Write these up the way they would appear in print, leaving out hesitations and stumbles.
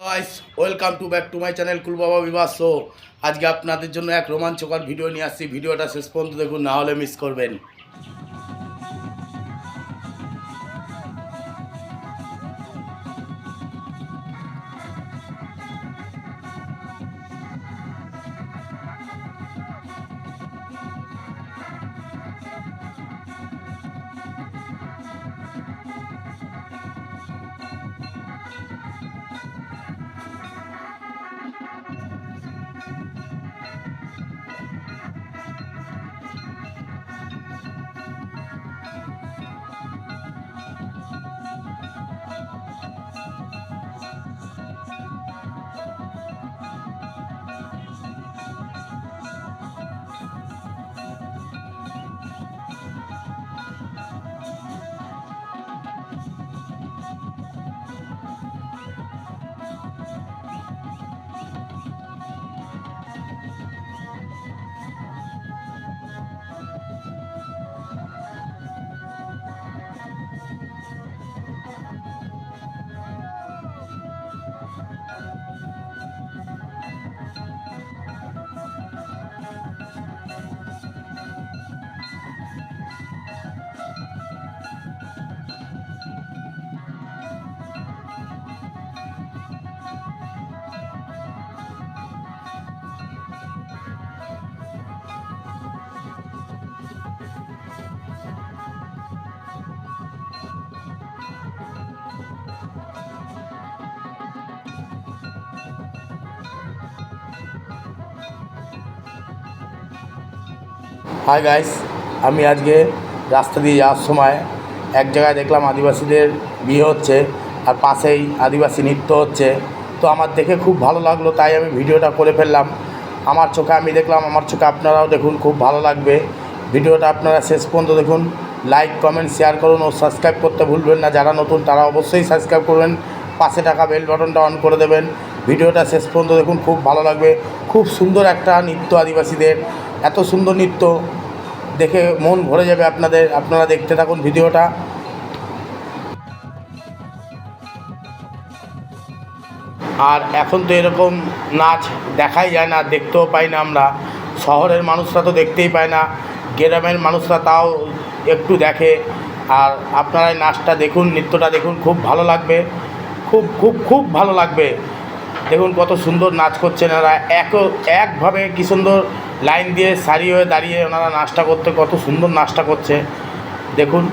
Guys welcome to back to my channel cool বাবা বিবাহ show. আজকে আপনাদের জন্য এক রোমাঞ্চকর ভিডিও নিয়ে আসছি। ভিডিওটা শেষ পর্যন্ত দেখুন, না হলে মিস করবেন। হাই গাইস, আমি আজকে রাস্তা দিয়ে যাওয়ার সময় এক জায়গায় দেখলাম আদিবাসীদের বিয়ে হচ্ছে আর পাশেই আদিবাসী নৃত্য হচ্ছে। তো আমার দেখে খুব ভালো লাগলো, তাই আমি ভিডিওটা করে ফেললাম। আমার চোখে আমি দেখলাম, আমার চোখে আপনারাও দেখুন, খুব ভালো লাগবে। ভিডিওটা আপনারা শেষ পর্যন্ত দেখুন, লাইক কমেন্ট শেয়ার করুন ও সাবস্ক্রাইব করতে ভুলবেন না। যারা নতুন তারা অবশ্যই সাবস্ক্রাইব করবেন, পাশে থাকা বেল বাটনটা অন করে দেবেন। ভিডিওটা শেষ পর্যন্ত দেখুন, খুব ভালো লাগবে। খুব সুন্দর একটা নৃত্য আদিবাসীদের, এত সুন্দর নৃত্য দেখে মন ভরে যাবে আপনাদের। আপনারা দেখতে থাকুন ভিডিওটা। আর এখন তো এরকম নাচ দেখাই যায় না, দেখতেও পাই না আমরা। শহরের মানুষরা তো দেখতেই পায় না, গ্রামের মানুষরা তাও একটু দেখে। আর আপনারা এই নাচটা দেখুন, নৃত্যটা দেখুন, খুব ভালো লাগবে। খুব খুব খুব ভালো লাগবে। দেখুন কত সুন্দর নাচ করছেন এরা, একভাবে কী সুন্দর লাইন দিয়ে সারি হয়ে দাঁড়িয়ে ওনারা নাচটা করতে, কত সুন্দর নাচটা করছে দেখুন।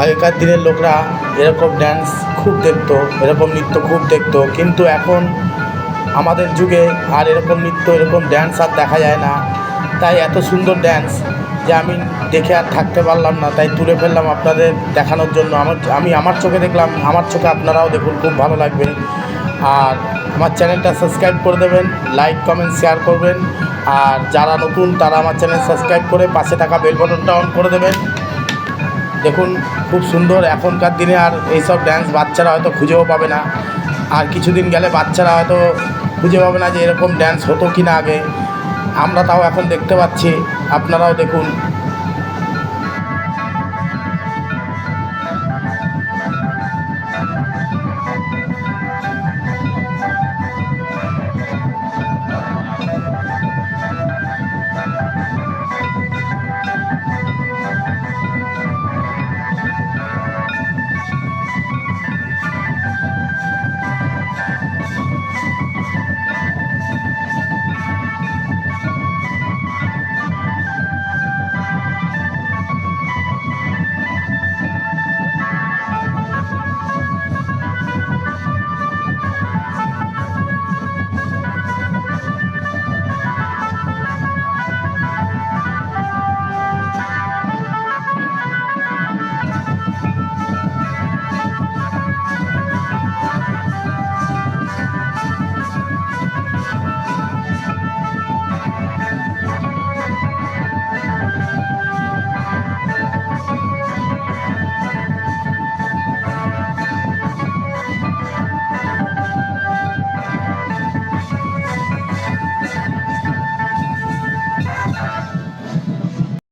আগেকার দিনের লোকরা এরকম ড্যান্স খুব দেখতো, এরকম নৃত্য খুব দেখতো, কিন্তু এখন আমাদের যুগে আর এরকম নৃত্য, এরকম ড্যান্স আর দেখা যায় না। তাই এত সুন্দর ড্যান্স যে আমি দেখে আর থাকতে পারলাম না, তাই তুলে ফেললাম আপনাদের দেখানোর জন্য। আমি আমার চোখে দেখলাম, আমার চোখে আপনারাও দেখুন, খুব ভালো লাগবে। আর আমার চ্যানেলটা সাবস্ক্রাইব করে দেবেন, লাইক কমেন্ট শেয়ার করবেন। আর যারা নতুন তারা আমার চ্যানেল সাবস্ক্রাইব করে পাশে থাকা বেল বাটনটা অন করে দেবেন। দেখুন খুব সুন্দর। এখনকার দিনে আর এইসব ড্যান্স বাচ্চারা হয়তো খুঁজেও পাবে না, আর কিছুদিন গেলে বাচ্চারা হয়তো খুঁজে পাবে না যে এরকম ড্যান্স হতো কি না আগে। আমরা তাও এখন দেখতে পাচ্ছি, আপনারাও দেখুন।